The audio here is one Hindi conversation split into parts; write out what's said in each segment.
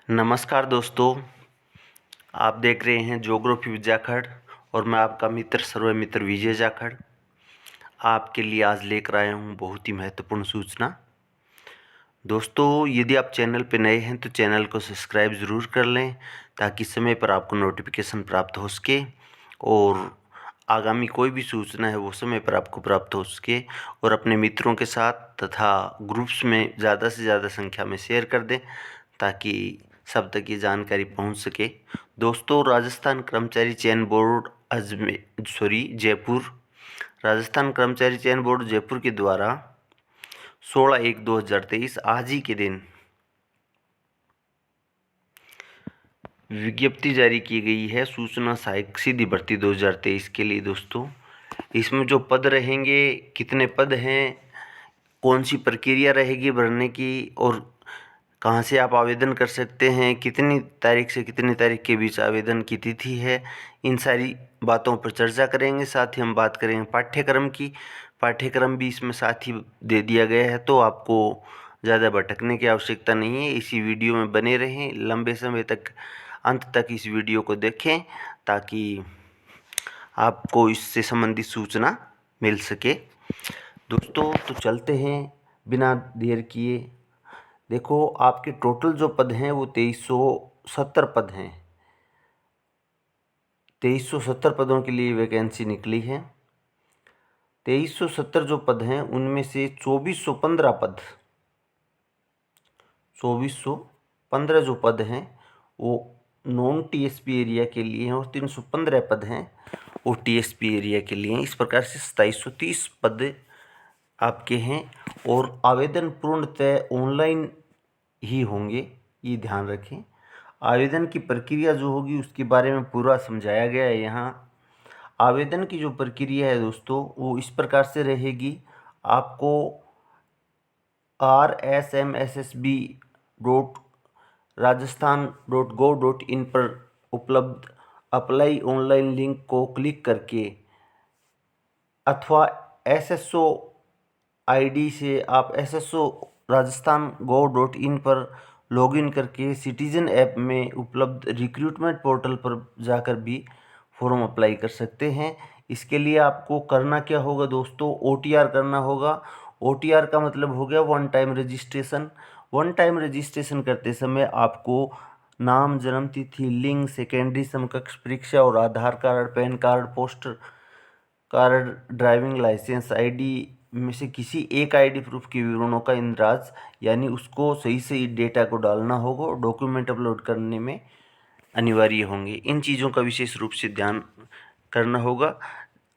नमस्कार दोस्तों, आप देख रहे हैं ज्योग्राफी विद जाखड़ और मैं आपका मित्र सर्व मित्र विजय जाखड़ आपके लिए आज लेकर आया हूं बहुत ही महत्वपूर्ण सूचना। दोस्तों, यदि आप चैनल पर नए हैं तो चैनल को सब्सक्राइब ज़रूर कर लें ताकि समय पर आपको नोटिफिकेशन प्राप्त हो सके और आगामी कोई भी सूचना है वो समय पर आपको प्राप्त हो सके। और अपने मित्रों के साथ तथा ग्रुप्स में ज़्यादा से ज़्यादा संख्या में शेयर कर दें ताकि सब तक ये जानकारी पहुंच सके। दोस्तों, राजस्थान कर्मचारी चयन बोर्ड जयपुर राजस्थान कर्मचारी चयन बोर्ड जयपुर के द्वारा 16/1/2023 आज ही के दिन विज्ञप्ति जारी की गई है सूचना सहायक सीधी भर्ती 2023 के लिए। दोस्तों, इसमें जो पद रहेंगे, कितने पद हैं, कौन सी प्रक्रिया रहेगी भरने की और कहाँ से आप आवेदन कर सकते हैं, कितनी तारीख से कितनी तारीख के बीच आवेदन की तिथि है, इन सारी बातों पर चर्चा करेंगे। साथ ही हम बात करेंगे पाठ्यक्रम की। पाठ्यक्रम भी इसमें साथ ही दे दिया गया है, तो आपको ज़्यादा भटकने की आवश्यकता नहीं है। इसी वीडियो में बने रहें, लंबे समय तक अंत तक इस वीडियो को देखें ताकि आपको इससे संबंधित सूचना मिल सके। दोस्तों, तो चलते हैं बिना देर किए। देखो, आपके टोटल जो पद हैं वो 2370 पद हैं। 2370 पदों के लिए वैकेंसी निकली है। 2370 जो पद हैं उनमें से 2415 जो पद हैं वो नॉन टीएसपी एरिया के लिए हैं और 315 पद हैं वो टीएसपी एरिया के लिए हैं। इस प्रकार से 2730 पद आपके हैं और आवेदन पूर्णतः ऑनलाइन ही होंगे, ये ध्यान रखें। आवेदन की प्रक्रिया जो होगी उसके बारे में पूरा समझाया गया है यहाँ। आवेदन की जो प्रक्रिया है दोस्तों वो इस प्रकार से रहेगी। आपको rsmssb.rajasthan.gov.in पर उपलब्ध अप्लाई ऑनलाइन लिंक को क्लिक करके अथवा SSO आईडी से आप SSO rajasthan.gov.in पर लॉगिन करके सिटीजन ऐप में उपलब्ध रिक्रूटमेंट पोर्टल पर जाकर भी फॉर्म अप्लाई कर सकते हैं। इसके लिए आपको करना क्या होगा दोस्तों, OTR करना होगा। OTR का मतलब हो गया one time registration. One time registration करते समय आपको नाम, जन्म तिथि, लिंग, सेकेंडरी समकक्ष परीक्षा और Aadhaar card, PAN card, poster card, driving licence ID में से किसी एक आईडी प्रूफ के विवरणों का इंद्राज यानी उसको सही सही डेटा को डालना होगा और डॉक्यूमेंट अपलोड करने में अनिवार्य होंगे। इन चीज़ों का विशेष रूप से ध्यान करना होगा।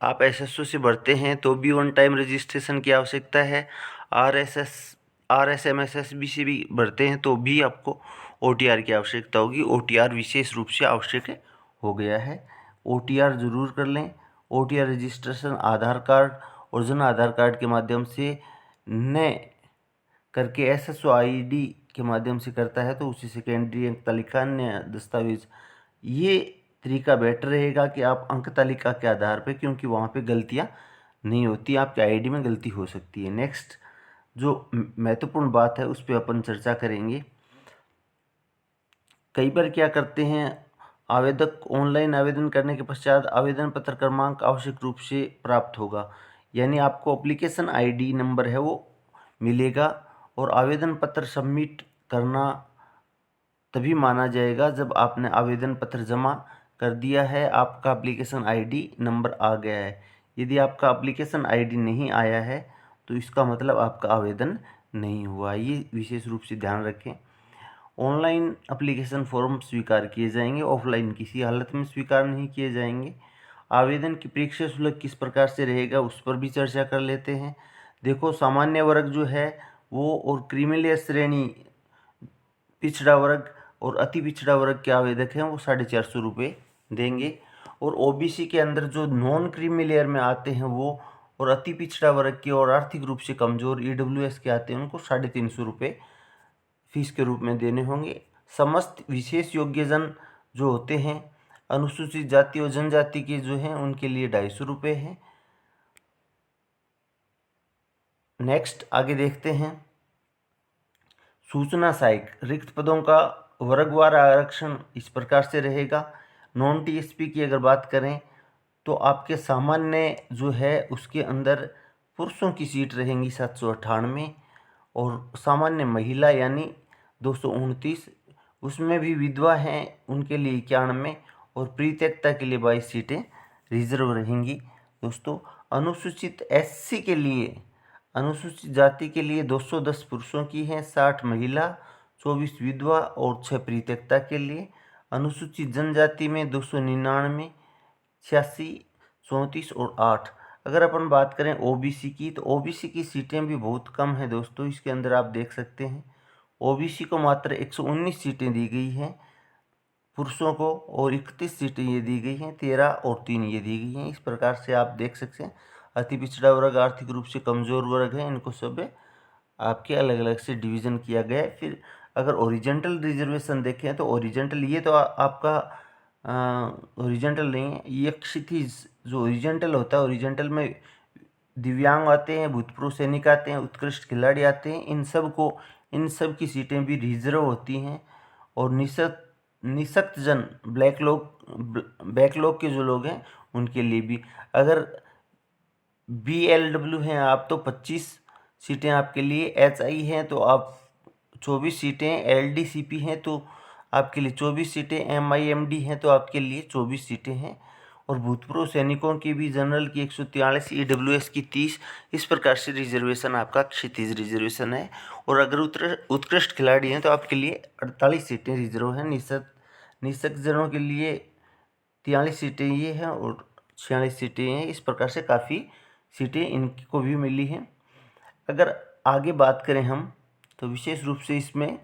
आप SSO से भरते हैं तो भी वन टाइम रजिस्ट्रेशन की आवश्यकता है। RSMSSB से भी भरते हैं तो भी आपको OTR की आवश्यकता होगी। OTR विशेष रूप से आवश्यक हो गया है, OTR जरूर कर लें। OTR रजिस्ट्रेशन आधार कार्ड, ओरिजिनल आधार कार्ड के माध्यम से न करके SSO आईडी के माध्यम से करता है तो उसी सेकेंडरी अंक तालिका अन्य दस्तावेज, ये तरीका बेटर रहेगा कि आप अंक तालिका के आधार पे, क्योंकि वहाँ पे गलतियाँ नहीं होती, आपके आईडी में गलती हो सकती है। नेक्स्ट जो महत्वपूर्ण बात है उस पर अपन चर्चा करेंगे। कई बार क्या करते हैं आवेदक, ऑनलाइन आवेदन करने के पश्चात आवेदन पत्र क्रमांक आवश्यक रूप से प्राप्त होगा, यानी आपको एप्लीकेशन आईडी नंबर है वो मिलेगा और आवेदन पत्र सबमिट करना तभी माना जाएगा जब आपने आवेदन पत्र जमा कर दिया है, आपका एप्लीकेशन आईडी नंबर आ गया है। यदि आपका एप्लीकेशन आईडी नहीं आया है तो इसका मतलब आपका आवेदन नहीं हुआ। ये विशेष रूप से ध्यान रखें। ऑनलाइन एप्लीकेशन फॉर्म स्वीकार किए जाएंगे, ऑफलाइन किसी हालत में स्वीकार नहीं किए जाएंगे। आवेदन की परीक्षा शुल्क किस प्रकार से रहेगा उस पर भी चर्चा कर लेते हैं। देखो, सामान्य वर्ग जो है वो और क्रीमीलेयर श्रेणी, पिछड़ा वर्ग और अति पिछड़ा वर्ग के आवेदक हैं वो 450 रुपये देंगे और OBC के अंदर जो नॉन क्रीमी लेयर में आते हैं वो और अति पिछड़ा वर्ग के और आर्थिक रूप से कमजोर EWS के आते हैं उनको 350 रुपये फीस के रूप में देने होंगे। समस्त विशेष योग्यजन जो होते हैं अनुसूचित जाति और जनजाति के जो हैं उनके लिए 250 रुपये हैं। नेक्स्ट आगे देखते हैं। सूचना सहायक रिक्त पदों का वर्गवार आरक्षण इस प्रकार से रहेगा। नॉन टीएसपी की अगर बात करें तो आपके सामान्य जो है उसके अंदर पुरुषों की सीट रहेंगी 798 और सामान्य महिला यानी 229, उसमें भी विधवा हैं उनके लिए 91 और परित्यक्ता के लिए 22 सीटें रिजर्व रहेंगी। दोस्तों अनुसूचित एससी के लिए, अनुसूचित जाति के लिए 210 पुरुषों की हैं, 60 महिला, 24 विधवा और 6 परित्यक्ता के लिए। अनुसूचित जनजाति में 299, 86, 34 और 8। अगर अपन बात करें ओबीसी की तो ओबीसी की सीटें भी बहुत कम हैं दोस्तों। इसके अंदर आप देख सकते हैं ओबीसी को मात्र 119 सीटें दी गई हैं पुरुषों को और 31 सीटें ये दी गई हैं, 13 और 3 ये दी गई हैं। इस प्रकार से आप देख सकते हैं अति पिछड़ा वर्ग, आर्थिक रूप से कमज़ोर वर्ग है, इनको सब आपके अलग अलग से डिवीज़न किया गया है। फिर अगर ओरिजेंटल रिजर्वेशन देखें तो ओरिजेंटल ये तो आपका ओरिजेंटल नहीं है, ये क्षितिज जो ओरिजेंटल होता है, ओरिजेंटल में दिव्यांग आते हैं, भूतपूर्व सैनिक आते हैं, उत्कृष्ट खिलाड़ी आते हैं, इन सब की सीटें भी रिजर्व होती हैं। और निशक्त जन बैकलॉग के जो लोग हैं उनके लिए भी, अगर BLW हैं आप तो 25 सीटें आपके लिए, HI हैं तो आप 24 सीटें, LDCP हैं तो आपके लिए 24 सीटें, MIMD हैं तो आपके लिए 24 सीटें हैं। और भूतपूर्व सैनिकों की भी जनरल की 143, EWS की 30। इस प्रकार से रिजर्वेशन आपका क्षितिज रिजर्वेशन है। और अगर उत्कृष्ट खिलाड़ी हैं तो आपके लिए 48 सीटें रिजर्व हैं। निशक्त जनों के लिए 43 सीटें ये हैं और 46 सीटें हैं। इस प्रकार से काफ़ी सीटें इनको भी मिली हैं। अगर आगे बात करें हम तो विशेष रूप से इसमें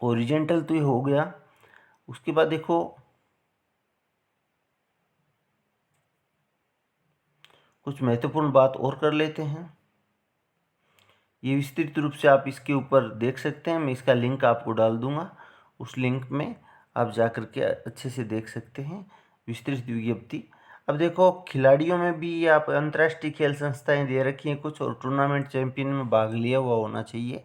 ओरिजेंटल तो ये हो गया, उसके बाद देखो कुछ महत्वपूर्ण बात और कर लेते हैं। ये विस्तृत रूप से आप इसके ऊपर देख सकते हैं, मैं इसका लिंक आपको डाल दूंगा, उस लिंक में आप जा कर के अच्छे से देख सकते हैं विस्तृत विज्ञप्ति। अब देखो खिलाड़ियों में भी आप अंतर्राष्ट्रीय खेल संस्थाएं दे रखी हैं कुछ, और टूर्नामेंट चैंपियन में भाग लिया हुआ होना चाहिए,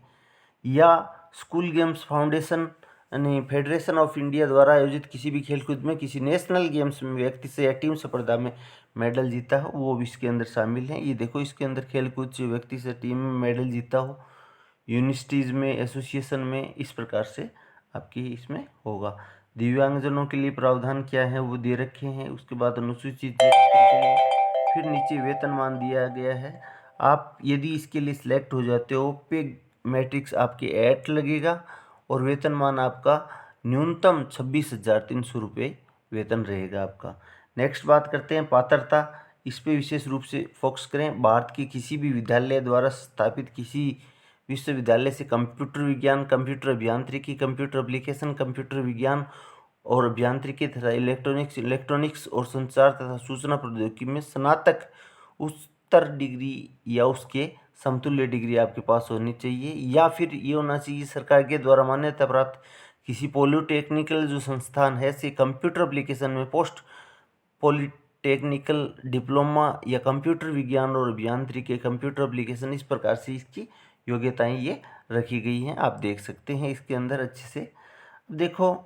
या स्कूल गेम्स फाउंडेशन यानी फेडरेशन ऑफ इंडिया द्वारा आयोजित किसी भी खेलकूद में किसी नेशनल गेम्स में व्यक्ति से या टीम स्पर्धा में मेडल जीता हो, वो भी इसके अंदर शामिल है। ये देखो इसके अंदर खेलकूद से व्यक्ति से टीम में मेडल जीता हो, यूनिवर्सिटीज़ में, एसोसिएशन में, इस प्रकार से आपकी इसमें होगा। दिव्यांगजनों के लिए प्रावधान क्या है वो दे रखे हैं। उसके बाद अनुसूचित जाति के लिए फिर नीचे वेतनमान दिया गया है। आप यदि इसके लिए सिलेक्ट हो जाते हो, पे मैट्रिक्स आपके 8 लगेगा और वेतनमान आपका न्यूनतम 26,300 रुपये वेतन रहेगा आपका। नेक्स्ट बात करते हैं पात्रता, इस पे विशेष रूप से फोकस करें। भारत के किसी भी विद्यालय द्वारा स्थापित किसी विश्वविद्यालय से कंप्यूटर विज्ञान, कंप्यूटर अभियांत्रिकी, कंप्यूटर एप्लीकेशन, कंप्यूटर विज्ञान और अभियांत्रिकी तथा इलेक्ट्रॉनिक्स और संचार तथा सूचना प्रौद्योगिकी में स्नातक उत्तर डिग्री या उसके समतुल्य डिग्री आपके पास होनी चाहिए, या फिर ये होना चाहिए सरकार के द्वारा मान्यता प्राप्त किसी पॉलिटेक्निकल जो संस्थान है से कंप्यूटर एप्लीकेशन में पोस्ट पॉलिटेक्निकल डिप्लोमा या कंप्यूटर विज्ञान और अभियांत्रिकी कंप्यूटर एप्लीकेशन, इस प्रकार से इसकी योग्यताएं ये रखी गई हैं। आप देख सकते हैं इसके अंदर अच्छे से देखो।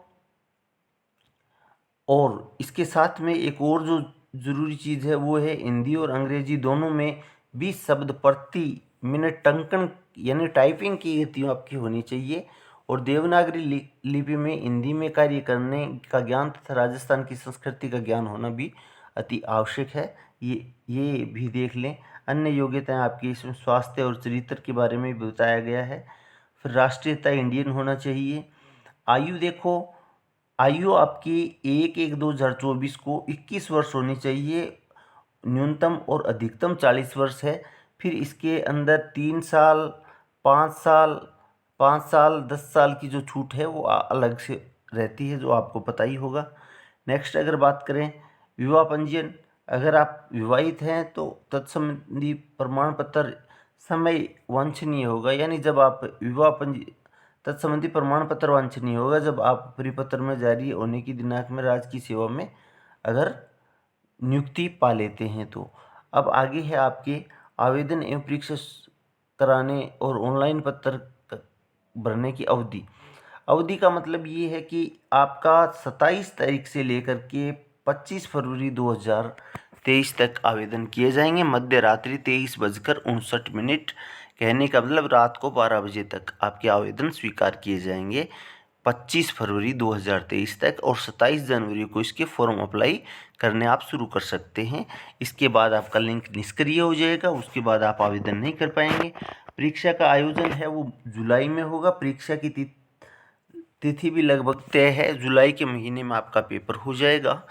और इसके साथ में एक और जो ज़रूरी चीज़ है वो है हिंदी और अंग्रेजी दोनों में 20 शब्द प्रति मिनट टंकन यानी टाइपिंग की गति आपकी होनी चाहिए। और देवनागरी लिपि में हिंदी में कार्य करने का ज्ञान तथा राजस्थान की संस्कृति का ज्ञान होना भी अति आवश्यक है, ये भी देख लें। अन्य योग्यताएं आपकी इसमें स्वास्थ्य और चरित्र के बारे में भी बताया गया है। फिर राष्ट्रीयता इंडियन होना चाहिए। आयु देखो, आयु आपकी 1/1/2024 को 21 वर्ष होनी चाहिए, न्यूनतम और अधिकतम 40 वर्ष है। फिर इसके अंदर 3 साल, 5 साल 10 साल की जो छूट है वो अलग से रहती है, जो आपको पता ही होगा। नेक्स्ट अगर बात करें विवाह पंजीयन, अगर आप विवाहित हैं तो तत्संबंधी प्रमाण पत्र समय वांछनीय होगा, यानी जब आप तत्संबंधी प्रमाण पत्र वांछनीय होगा जब आप परिपत्र में जारी होने की दिनांक में राजकीय सेवा में अगर नियुक्ति पा लेते हैं तो। अब आगे है आपके आवेदन एवं परीक्षा कराने और ऑनलाइन पत्र भरने की अवधि। अवधि का मतलब ये है कि आपका 27 तारीख से लेकर के 25 फरवरी 2023 तक आवेदन किए जाएंगे। मध्य रात्रि 23:59। कहने का मतलब रात को 12 बजे तक आपके आवेदन स्वीकार किए जाएंगे 25 फरवरी 2023 तक, और 27 जनवरी को इसके फॉर्म अप्लाई करने आप शुरू कर सकते हैं। इसके बाद आपका लिंक निष्क्रिय हो जाएगा, उसके बाद आप आवेदन नहीं कर पाएंगे। परीक्षा का आयोजन है वो जुलाई में होगा। परीक्षा की तिथि भी लगभग तय है, जुलाई के महीने में आपका पेपर हो जाएगा।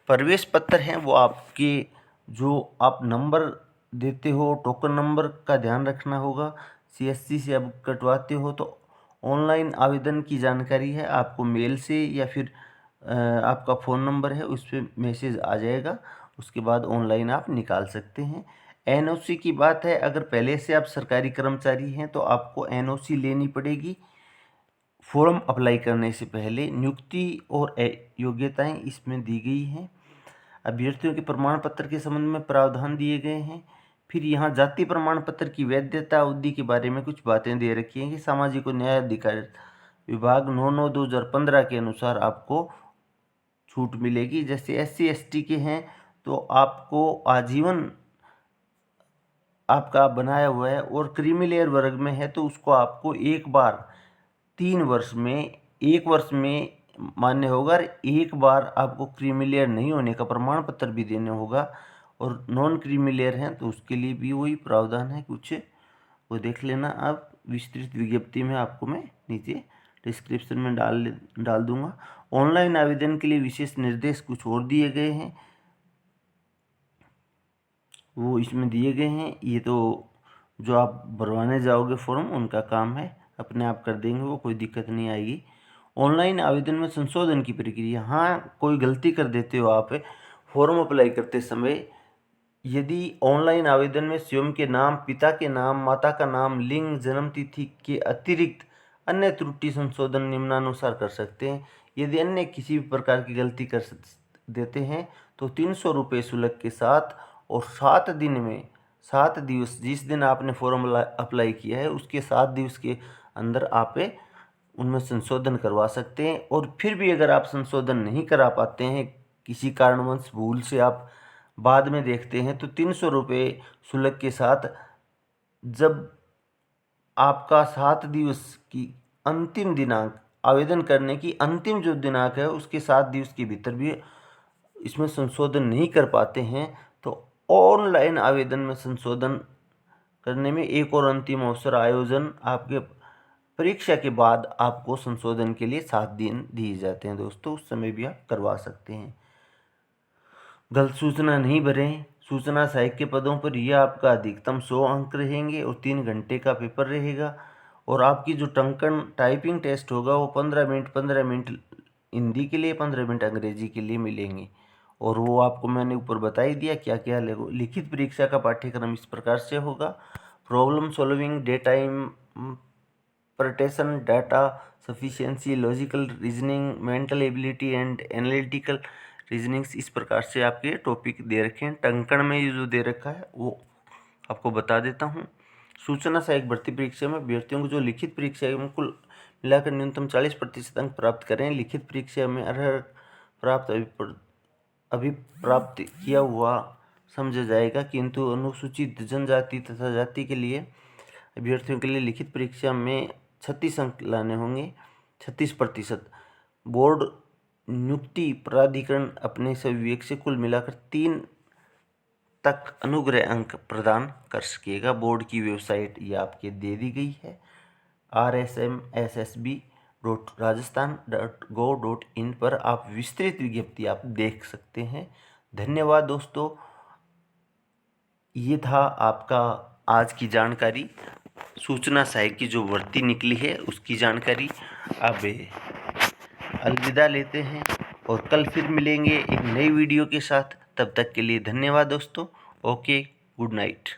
प्रवेश पत्र हैं वो आपके जो आप नंबर देते हो, टोकन नंबर का ध्यान रखना होगा। CSC से आप कटवाते हो तो ऑनलाइन आवेदन की जानकारी है, आपको मेल से या फिर आपका फ़ोन नंबर है उस पर मैसेज आ जाएगा। उसके बाद ऑनलाइन आप निकाल सकते हैं। NOC की बात है, अगर पहले से आप सरकारी कर्मचारी हैं तो आपको NOC लेनी पड़ेगी फॉर्म अप्लाई करने से पहले। नियुक्ति और योग्यताएं इसमें दी गई हैं। अभ्यर्थियों के प्रमाण पत्र के संबंध में प्रावधान दिए गए हैं। फिर यहाँ जाति प्रमाण पत्र की वैधता अवधि के बारे में कुछ बातें दे रखी हैं कि सामाजिक और न्याय अधिकारिता विभाग 9/9/2015 के अनुसार आपको छूट मिलेगी। जैसे SC ST के हैं तो आपको आजीवन आपका बनाया हुआ है, और क्रीमी लेयर वर्ग में है तो उसको आपको एक बार 3 वर्ष में 1 वर्ष में मान्य होगा। एक बार आपको क्रीमी लेयर नहीं होने का प्रमाण पत्र भी देना होगा, और नॉन क्रीमी लेयर हैं तो उसके लिए भी वही प्रावधान है कुछ, वो देख लेना आप। विस्तृत विज्ञप्ति में आपको मैं नीचे डिस्क्रिप्शन में डाल दूंगा। ऑनलाइन आवेदन के लिए विशेष निर्देश कुछ और दिए गए हैं, वो इसमें दिए गए हैं। ये तो जो आप भरवाने जाओगे फॉर्म उनका काम है, अपने आप कर देंगे, वो कोई दिक्कत नहीं आएगी। ऑनलाइन आवेदन में संशोधन की प्रक्रिया, हाँ कोई गलती कर देते हो आप फॉर्म अप्लाई करते समय, यदि ऑनलाइन आवेदन में स्वयं के नाम, पिता के नाम, माता का नाम, लिंग, जन्म तिथि के अतिरिक्त अन्य त्रुटि संशोधन निम्नानुसार कर सकते हैं। यदि अन्य किसी भी प्रकार की गलती कर देते हैं तो 300 रुपये शुल्क के साथ, और 7 दिन में 7 दिवस, जिस दिन आपने फॉर्म अप्लाई किया है उसके 7 दिवस के अंदर आप उनमें संशोधन करवा सकते हैं। और फिर भी अगर आप संशोधन नहीं करा पाते हैं, किसी कारणवश भूल से आप बाद में देखते हैं, तो 300 रुपये शुल्क के साथ जब आपका 7 दिवस की अंतिम दिनांक, आवेदन करने की अंतिम जो दिनांक है उसके 7 दिवस के भीतर भी इसमें संशोधन नहीं कर पाते हैं तो ऑनलाइन आवेदन में संशोधन करने में एक और अंतिम अवसर आयोजन आपके परीक्षा के बाद आपको संशोधन के लिए 7 दिन दिए जाते हैं दोस्तों, उस समय भी आप करवा सकते हैं। गलत सूचना नहीं भरें। सूचना सहायक के पदों पर यह आपका अधिकतम 100 अंक रहेंगे और 3 घंटे का पेपर रहेगा, और आपकी जो टंकन टाइपिंग टेस्ट होगा वो 15 मिनट हिंदी के लिए, 15 मिनट अंग्रेजी के लिए मिलेंगे, और वो आपको मैंने ऊपर बता ही दिया क्या क्या लगेगा। लिखित परीक्षा का पाठ्यक्रम इस प्रकार से होगा: problem solving, data interpretation, data sufficiency, logical reasoning, mental ability and analytical reasonings. इस प्रकार से आपके टॉपिक दे रखे हैं। टंकण में ये जो दे रखा है वो आपको बता देता हूँ। सूचना सहायक भर्ती परीक्षा में अभ्यर्थियों को जो लिखित परीक्षा है कुल मिलाकर न्यूनतम 40% अंक प्राप्त करें। लिखित परीक्षा में अर्हता प्राप्त अभी प्राप्त किया हुआ समझा जाएगा, किंतु अनुसूचित जनजाति तथा जाति के लिए अभ्यर्थियों के लिए लिखित परीक्षा में 36 अंक लाने होंगे, 36%। बोर्ड नियुक्ति प्राधिकरण अपने विवेक से कुल मिलाकर 3 तक अनुग्रह अंक प्रदान कर सकेगा। बोर्ड की वेबसाइट ये आपके दे दी गई है, rsmssb.rajasthan.gov.in पर आप विस्तृत विज्ञप्ति आप देख सकते हैं। धन्यवाद दोस्तों, ये था आपका आज की जानकारी, सूचना सहायक की जो भर्ती निकली है उसकी जानकारी। अब अलविदा लेते हैं और कल फिर मिलेंगे एक नई वीडियो के साथ। तब तक के लिए धन्यवाद दोस्तों। Okay, good night.